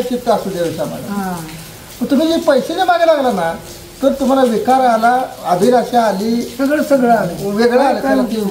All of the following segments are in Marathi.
चित्त असू द्यावे समाज. तुम्ही जे पैसे मागे लागला ना तर तुम्हाला विकार आला, अभिलाषा आली, सगळं आलं, वेगळं आलं, त्याला ते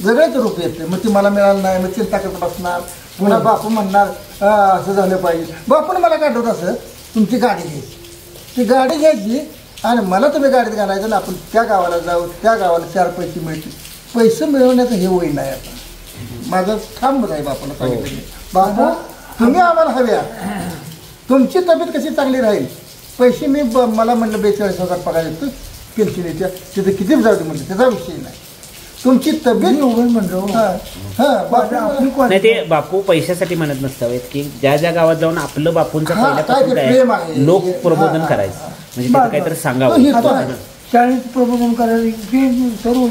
वेगळेच रूप येते. मग ती मला मिळालं नाही, मग चिंता करत बसणार. पुन्हा बापू म्हणणार असं झालं पाहिजे. बापून मला काय होत असं, तुमची गाडी घ्यायची, ती गाडी घ्यायची आणि मला तुम्ही गाडीत घालायचं ना, आपण त्या गावाला जाऊ, त्या गावाला 4 पैसे मिळतील. पैसे मिळवण्याचं हे वय नाही आता माझं. थांब आहे बापूला सांगितलं, बापू तुम्ही आम्हाला हव्या, तुमची तब्येत कशी चांगली राहील. पैसे मी मला म्हटलं 42,000 पगार येतो पेन्शन येत्या, तिथे किती जाऊ दे म्हटलं, त्याचा विषय नाही. तुमची तब्येत म्हणतो. नाही ते बापू पैशासाठी म्हणत नसतावेत की ज्या ज्या गावात जाऊन आपलं बापूंचं पहिल्यापासून काय लोक प्रबोधन करायचं, म्हणजे त्याचं काहीतरी सांगावं, शाळेत प्रबोधन करायचं सर्व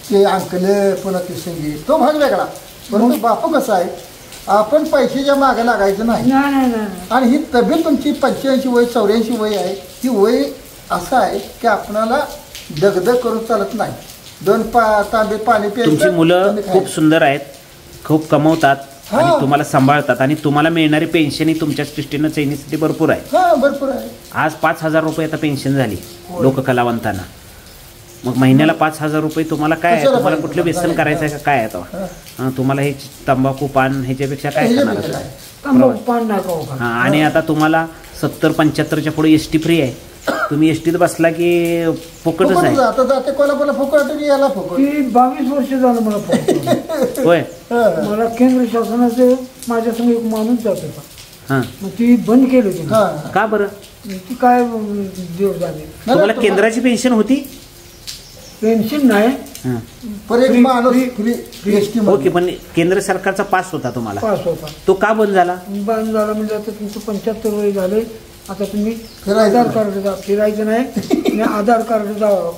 ते अंकल पुन्हा ते संगीत तो भाग वेगळा. परंतु बापू कसं आहे, आपण पैशाच्या मागे लागायचं नाही. आणि ही तब्येत तुमची 85 वय 84 वय आहे. ही वय असं आहे की आपणाला दगदग करून चालत नाही. 2 तांबे पाणी प्यायचं. तुमची मुलं खूप सुंदर आहेत, खूप कमवतात आणि तुम्हाला सांभाळतात आणि तुम्हाला मिळणारी पेन्शन ही तुमच्या दृष्टीनं चैनीसाठी भरपूर आहे. भरपूर आहे. आज 5,000 रुपये आता पेन्शन झाली लोककलावंतांना. मग महिन्याला 5,000 रुपये तुम्हाला काय आहे, तुम्हाला कुठलं व्यसन करायचं आहे का काय आहे, तुम्हाला हे तंबाखू पान ह्याच्यापेक्षा काय करणार. हां, आणि आता तुम्हाला 70-75च्या पुढे एसटी फ्री आहे. तुम्ही एसटीत बसला की फुकटच आहे. 22 वर्ष झालं मला फुकट. होय, मला केंद्र शासनाचे माझ्या संग एक माणूस जात होता. हां, मग ती बंद केली होती. का बरं? ती काय देव झाले. तुम्हाला केंद्राची पेन्शन होती? पेन्शन नाही, ओके, पण केंद्र सरकारचा पास होता तुम्हाला? पास होता. तो का बंद झाला? बंद झाला म्हणजे आता तुमचं 75 वय झाले, आता तुम्ही आधार कार्ड जा, फिरायचं नाही. आधार कार्ड जावं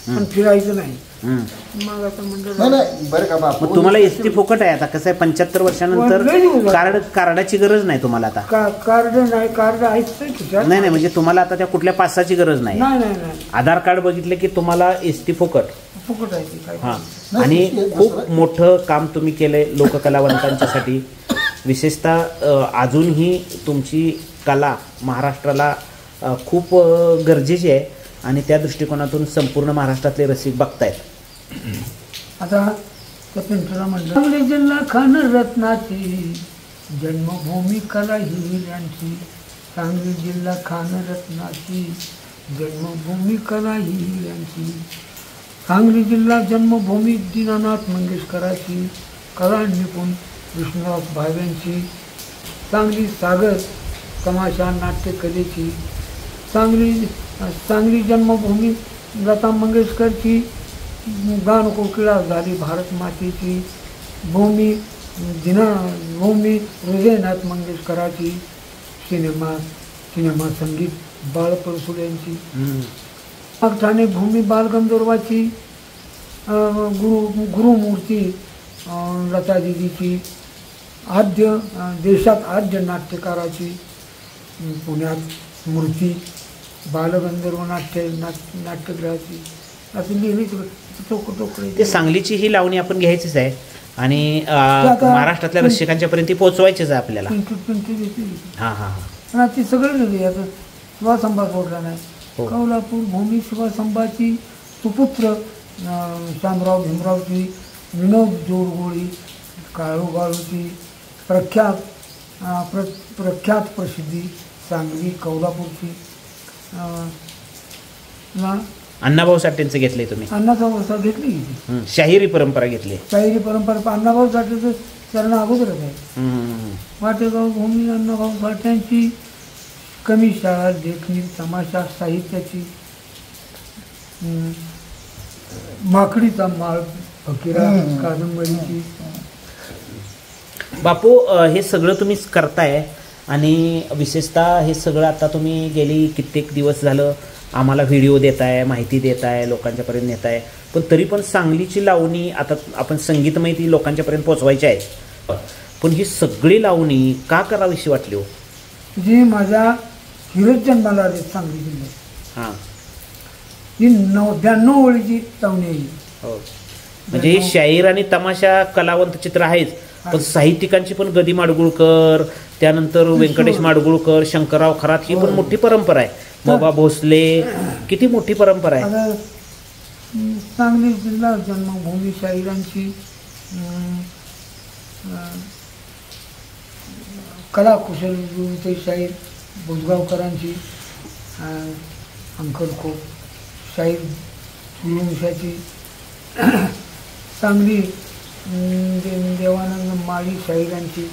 पण फिरायचं नाही. मग आता म्हणजे बरं का बापू, मग तुम्हाला एसटी फुकट आहे. आता कसं आहे, 75 वर्षानंतर कार्डाची गरज नाही तुम्हाला. आता कार्ड नाही, कार्ड आहेच नाही, म्हणजे तुम्हाला आता त्या कुठल्या पासाची गरज नाही. आधार कार्ड बघितलं की तुम्हाला एसटी फुकट आहे. हां, आणि खूप मोठं काम तुम्ही केलंय लोककलावंतांच्यासाठी. विशेषतः अजूनही तुमची कला महाराष्ट्राला खूप गरजेची आहे आणि त्या दृष्टिकोनातून संपूर्ण महाराष्ट्रातले रसिक बघतायत. आता त्या पेंटरला म्हणलं, सांगली जिल्हा खानरत्नाची जन्मभूमी कला हिऱ्यांची. सांगली जिल्हा खानरत्नाची जन्मभूमी कला हिऱ्यांची. सांगली जिल्हा जन्मभूमी दीनानाथ मंगेशकरांची, कला निपुण विष्णुराव भाव्यांची. सांगली सागर तमाशा नाट्यकलेची. सांगली जन्मभूमी लता मंगेशकरची. गानकोकिळा झाली भारत मातेची. भूमी हृदयनाथ मंगेशकराची. सिनेमा संगीत बाळ परसुड्यांची. ठाणे भूमी बालगंधर्वाची. गुरुमूर्ती लता दिदीची. देशात आद्य नाट्यकाराची. पुण्यात मूर्ती बालगंधर्व नाट्यगृहाची. असं लिहिली. ते सांगलीची ही लावणी आपण घ्यायचीच आहे आणि महाराष्ट्रातल्या रसिकांच्या पर्यंत पोहोचवायचीच आहे आपल्याला. हां हां हां, ती सगळं लिहिली. आता शिवासंभा सोडला नाही. कोल्हापूर भूमी शिवासंभाची. सुपुत्र शामराव भीमरावची. विनोद जोरगोळी काळूची. प्रख्यात प्रसिद्धी सांगली कोल्हापूरची. अण्णाभाऊ साठेंचं घेतलंय तुम्ही? अण्णाभाऊ घेतली. शाहिरी परंपरा घेतली. शाहिरी परंपरा अण्णाभाऊ साठेचं चरण अगोदरच आहे. वाटेगाव भूमी अण्णाभाऊ साठ्यांची. कमी शाळा लेखणी तमाशा साहित्याची. माकडीचा माळ फकीरा कादंबरीची. बापू, हे सगळं तुम्ही करताय आणि विशेषतः हे सगळं आता तुम्ही गेली कित्येक दिवस झालं आम्हाला व्हिडिओ देताय, माहिती देताय, लोकांच्यापर्यंत नेताय. पण तरी पण सांगलीची लावणी आता आपण संगीतमय ती लोकांच्यापर्यंत पोचवायची आहे. पण ही सगळी लावणी का करावीशी वाटली हो? जी माझ्या हिरच जन्माला आले सांगली जिल्ह्यात. हां, ही 92 ओळीची लावणी आहे. हो, म्हणजे शाहीर आणि तमाशा कलावंत चित्र आहेच, पण साहित्यिकांची पण गदी माडगुळकर, त्यानंतर व्यंकटेश माडगुळकर, शंकरराव खरात, ही पण मोठी परंपरा आहे. बाबा भोसले, किती मोठी परंपरा आहे. आता सांगली जिल्हा जन्मभूमी शाहिरांची कला कुशल शाहीर भुजगावकरांची, अंकलखोप शाहीर सूर्यवंशाची, सांगली देवानंद माळी शाहिरांची,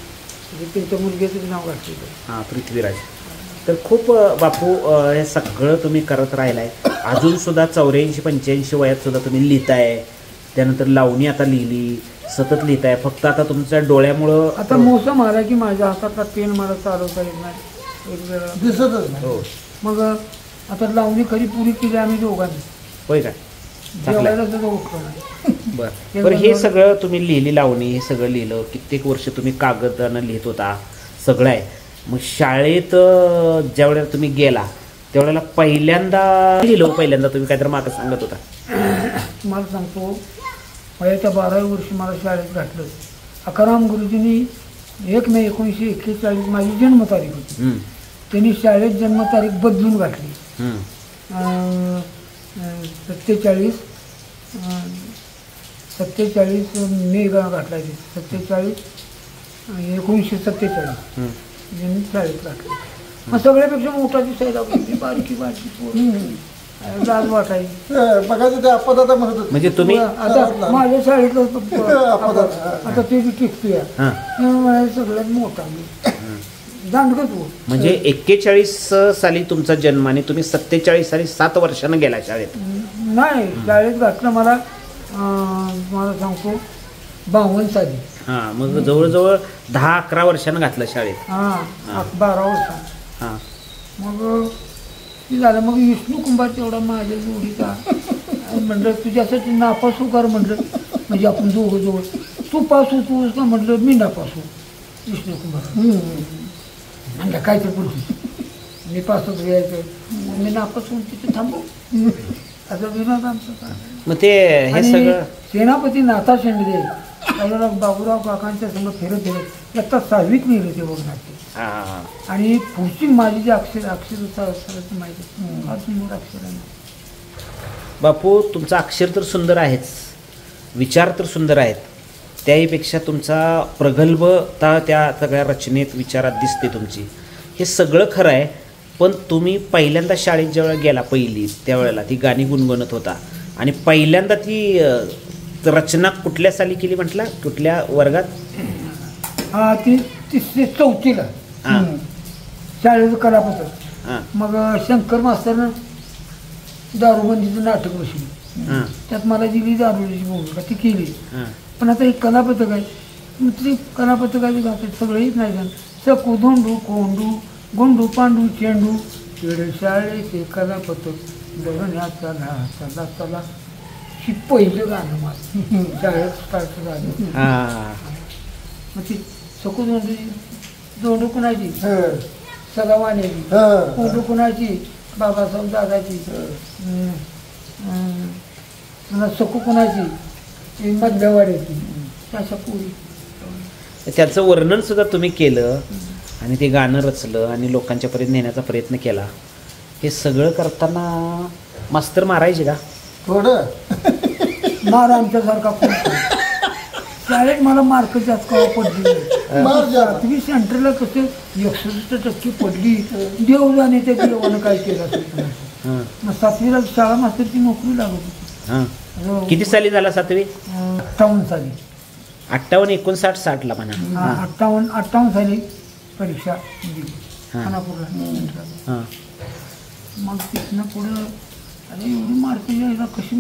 त्यांच्या मुलग्याचं नाव घातलेलं. हां, पृथ्वीराज. तर खूप बापू हे सगळं तुम्ही करत राहिलाय. अजून सुद्धा 84-85 वयात सुद्धा तुम्ही लिहिताय. त्यानंतर लावणी आता लिहिली, सतत लिहिताय. फक्त आता तुमच्या डोळ्यामुळं आता मोसम आला की माझ्या हातातला पेन मला चालवता येत नाही, एक वेळा दिसतच नाही. हो. मग आता लावणी खरी पुरी केली आम्ही दोघांनी, होय काय? जेवायला सुद्धा उठलो नाही. बरं हे सगळं तुम्ही लिहिली लावणी, हे सगळं लिहिलं, कित्येक वर्ष तुम्ही कागदानं लिहित होता, सगळं आहे. मग शाळेत ज्यावेळेला तुम्ही गेला त्यावेळेला पहिल्यांदा लिहिलं, तुम्ही काहीतरी मागं सांगत होता. तुम्हाला सांगतो, वयाच्या 12व्या वर्षी मला शाळेत घातलं. अकाराम गुरुजींनी 1 मे 1941 माझी जन्मतारीख होती. त्यांनी शाळेत जन्मतारीख बदलून घातली. 47 मे घातला, 1947 यांनी शाळेत घातली. मग सगळ्यापेक्षा मोठाची शाळेत आपली बारकी लाज वाटायची. बघायचं ते अपदाता म्हणत होते. म्हणजे तुम्ही आता माझ्या शाळेतलं आता ते टिकतोय सगळ्यात मोठा दांडगत हो. म्हणजे 41 साली तुमचा जन्म आणि तुम्ही 47 साली 7 वर्षानं गेला शाळेत. नाही, शाळेत घातलं मला सांगतो 52 साली. हां, मग जवळजवळ 10-11 वर्षानं घातलं शाळेत. 12 वर्षांनी. हां, मग ते झालं. मग विष्णू कुंभार तेवढा माझ्या जोडीचा म्हटलं तुझ्यासाठी नापास हो कर म्हटलं, म्हणजे आपण दोघं जवळ. तू पास होतोस का म्हटलं, मी नापास हो. विष्णू कुंभार म्हणलं काय तर पुढची मी पास होत घ्यायचं, मी नापास होऊन तिथे थांबू. आता विनोद आमचा. मग ते हे सगळं सेनापती नाथा शेंडगे त्यावेळेला बाबूराव काकांच्या समोर फिरत आता 6वीत नेलं ते बघणार ते. आणि पुढची माझी जी अक्षर माहिती मोठं अक्षर आहे. बापू, तुमचं अक्षर तर सुंदर आहेच, विचार तर सुंदर आहेत, त्याहीपेक्षा तुमचा प्रगल्भता त्या सगळ्या रचनेत, विचारात दिसते तुमची. हे सगळं खरं आहे. पण तुम्ही पहिल्यांदा शाळेत ज्यावेळेला गेला पहिली, त्यावेळेला ती गाणी गुणगुणत होता आणि पहिल्यांदा ती रचना कुठल्या साली केली म्हटलं, कुठल्या वर्गात? ती 3री-4थीला शाळेचं कलापत्र. मग शंकर मास्तरनं दारूबंदीचं नाटक बसली, त्यात मला दिली दारूची भूमिका, ती केली. पण आता एक कलापथक आहे, मग ती कलापथकाची गाते सगळेच नाही जाण. सकू धोंडू कोंडू गोंडू पांडू चेंडू खेळ शाळेचे कलापथक बघण्याचा चला चला, ही पहिलं गाणं माझं शाळेत स्टार्ट झालं. मग ती सकू धोंडू कुणाची, सगळा वाण्याची, कोंडू कुणाची, बाबासाहेब दादाची, सकू कुणाची, मधल्या वाड्याची, अशा पुरी. त्याचं वर्णन सुद्धा तुम्ही केलं आणि ते गाणं रचलं आणि लोकांच्यापर्यंत नेण्याचा प्रयत्न केला. हे सगळं करताना मास्तर मारायचे का? थोडं मार आमच्यासारखा कोण शाळेत मला मार्क जास्त कवा पडली. 7वी सेंटरला कसं 61% पडली, देव जाणे त्या देवानं काय केलं असेल. मग 7वीला शाळा मास्तरची नोकरी लागत होती. किती साली झाला 7वी? 58 साली. 58, 59, 60ला म्हणा. 58 साली परीक्षा दिली खानापूरला. मग तिथनं पुढं अरे एवढी मार्क यायला कशी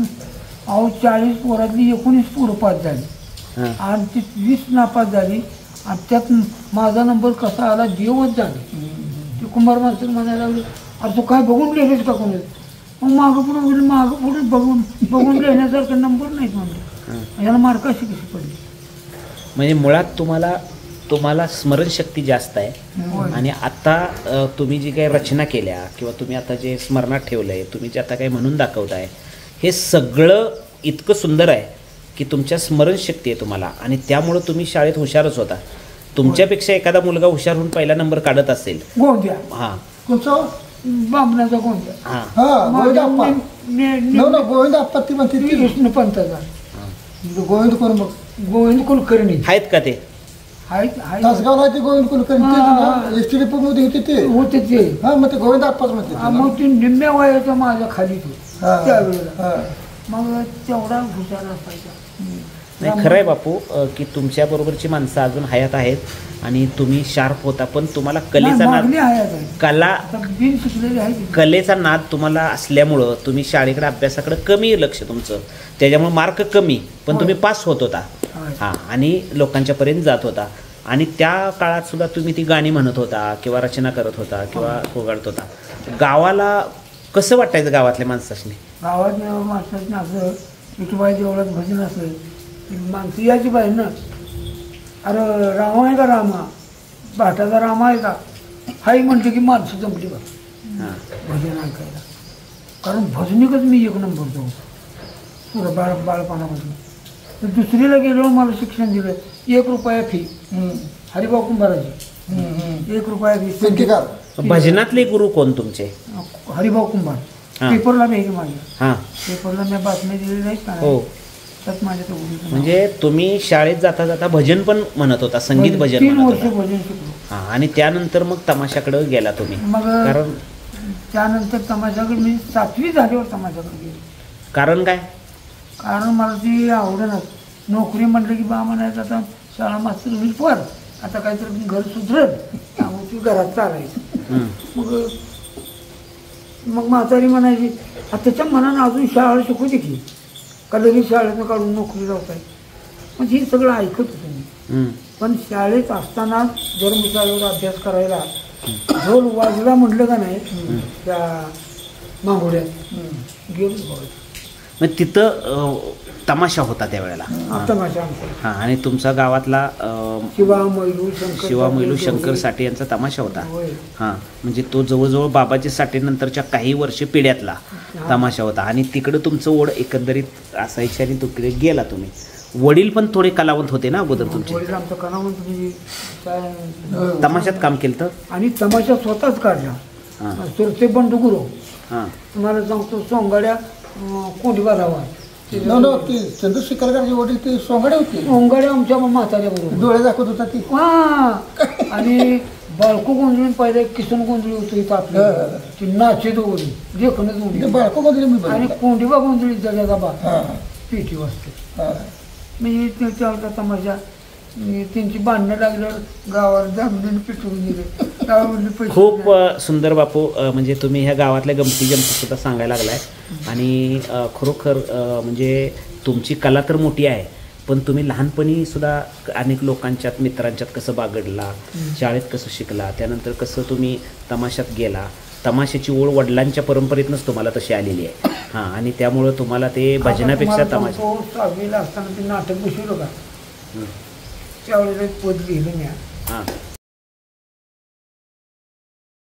अहो 40 पोरातली 19 पोरं पास झाली आणि ती 20 नापास झाली. आणि त्यात माझा नंबर कसा आला देवच झाले. ते कुंभार मास्तर म्हणायला लागले, अरे तू काय बघून लिहिलेस का कोणी? मग मागं पुढे बघून लिहिण्यासारखा नंबर नाहीत म्हणलं. याला मार्क अशी कशी पडली? म्हणजे मुळात तुम्हाला स्मरणशक्ती जास्त आहे. आणि आता तुम्ही जी काही रचना केल्या किंवा तुम्ही आता जे स्मरणात ठेवलं आहे, तुम्ही जे आता काही म्हणून दाखवताय, हे सगळं इतकं सुंदर आहे की की तुमच्या स्मरणशक्ती आहे तुम्हाला आणि त्यामुळं तुम्ही शाळेत हुशारच होता. तुमच्यापेक्षा एखादा मुलगा हुशार होऊन पहिला नंबर काढत असेल. गोंद्या हां कोणचं बामणाचा गोंद्या हां हा गोविंद माझ्या आप्पा ना गोविंद आप्पा ती म्हणते ती विष्णू पंताचा गोविंद कोण मग गोविंद कुलकर्णी आहेत का ते? आहेत तासगावला ते Govind Kulkarni S T depot मध्ये होते ते होते ते हा मग ते गोविंद आप्पाच म्हणते ते. मग ते निम्म्या वयाचा माझ्या खाली तो हा, त्यावेळेला हा. मग तेवढा हुशार असायचा. नाही खरं आहे बापू की तुमच्याबरोबरची माणसं अजून हयात आहेत आणि तुम्ही शार्प होता पण तुम्हाला कलेचा मागणी नाद आहे आता. कला आता बिन शिकलेली आहे ती. कलेचा नाद तुम्हाला असल्यामुळं तुम्ही शाळेकडे अभ्यासाकडे कमी लक्ष तुमचं त्याच्यामुळे मार्क कमी पण तुम्ही पास होत होता. होय. हां आणि लोकांच्यापर्यंत जात होता आणि त्या काळात सुद्धा तुम्ही ती गाणी म्हणत होता किंवा रचना करत होता किंवा पोगाडत होता. गावाला कसं वाटायचं गावातल्या माणसाने? गावात माणसाचं असं विठुबाई देवळात भजन असेल माणसं यायची पाहिजे ना. अरे रामा आहे का रामा भाटाचा रामा आहे का हाही म्हणते की माणसं जमली बा हां भजन ऐकायला. कारण भजनिकच मी एक नंबर जाऊ पुरं बाळपणापासून. तर दुसरीला गेलो मला शिक्षण दिलं 1 रुपया फी हरिभाऊ कुंभाराची 1 रुपया फी पेंटिकार भजनातले गुरु कोण तुमचे? हरिभाऊ कुंभार हां. पेपरला नाही की माझ्या हां पेपरला मी बातम्या दिलेल्या आहेत का हो त्यात माझ्या तो गुरुचं नाव. म्हणजे तुम्ही शाळेत जाता जाता भजन पण म्हणत होता संगीत भजन 3 म्हणत वर्ष होता. भजन शिकलो. हां आणि त्यानंतर मग तमाशाकडे गेला तुम्ही मग कारण त्यानंतर तमाशाकडे मी 7वी झाल्यावर तमाशाकडे गेलो. कारण काय? कारण मला ती आवडणार नोकरी म्हटलं की बा म्हणायचं आता शाळा मास्तर होईल पर आता काहीतरी घर सुधरल त्यामुळे ती घरात चालायचं. हं. मग म्हातारी म्हणायची आता त्याच्या मनानं अजून शाळा शिकू दे की का लगेच शाळेतनं काढून नोकरी लावताय. म्हणजे हे सगळं ऐकत होतो मी. हं. पण शाळेत असताना धर्मशाळेवर अभ्यास करायला ढोल वाजला म्हटलं का नाही त्या मांगोड्यात गेलो बघा. मग तिथं तमाशा होता त्यावेळेला. आता माझ्या आमच्या हां आणि तुमचा गावातला शिवा मैलू शंकर शिवा मैलू शंकर साठे यांचा तमाशा होता. होय. हां म्हणजे तो जवळजवळ बाबाजी साठे नंतरच्या काही वर्ष पिढ्यातला तमाशा होता आणि तिकडं तुमचं ओढ एकंदरीत असायची आणि तिकडे गेला तुम्ही. वडील पण थोडे कलावंत होते ना अगोदर तुमचे? वडील आमचा कलावंत म्हणजे काय तमाशात काम केलं तर? आणि तमाशा स्वतःच काढला. हां सुरते बंडू गुरु हां तुम्हाला सांगतो सोंगाड्या कोंडीबा लावा नो नो ती चंद्रशेखरची वडील ते सोंगाडे होते सोंगाड्या आमच्या म्हाताऱ्या बरोबर डोळे दाखवत होता ती आणि बाळको गोंधळून पाहिजे किसन गोंधळी होतो इथं आपल्या ती नाचे दोघी देखणच ते गोंधळी बाळको मध्ये मी आणि बघितलं. कोंडीबा गोंधळी जगाचा बा हा, पेटी वाजते. हा. म्हणजे त्याचा तमाशा त्यांची भांडणं लागल्यावर गावाला जामलीने पिटवून दिले गावामधले पैसे खूप सुंदर बापू म्हणजे तुम्ही ह्या गावातल्या गमती जमती सुद्धा सांगायला लागलाय आणि खरोखर म्हणजे तुमची कला तर मोठी आहे पण तुम्ही लहानपणी सुद्धा अनेक लोकांच्यात मित्रांच्यात कसं बागडला शाळेत कसं शिकला त्यानंतर कसं तुम्ही तमाशात गेला. तमाशाची ओढ वडिलांच्या परंपरेतनंच तुम्हाला तशी आलेली आहे. हां आणि त्यामुळं तुम्हाला ते भजनापेक्षा तमाशा 6वीला असताना ते नाटक बसवलं का त्यावेळेला एक पद लिहिलं मी हां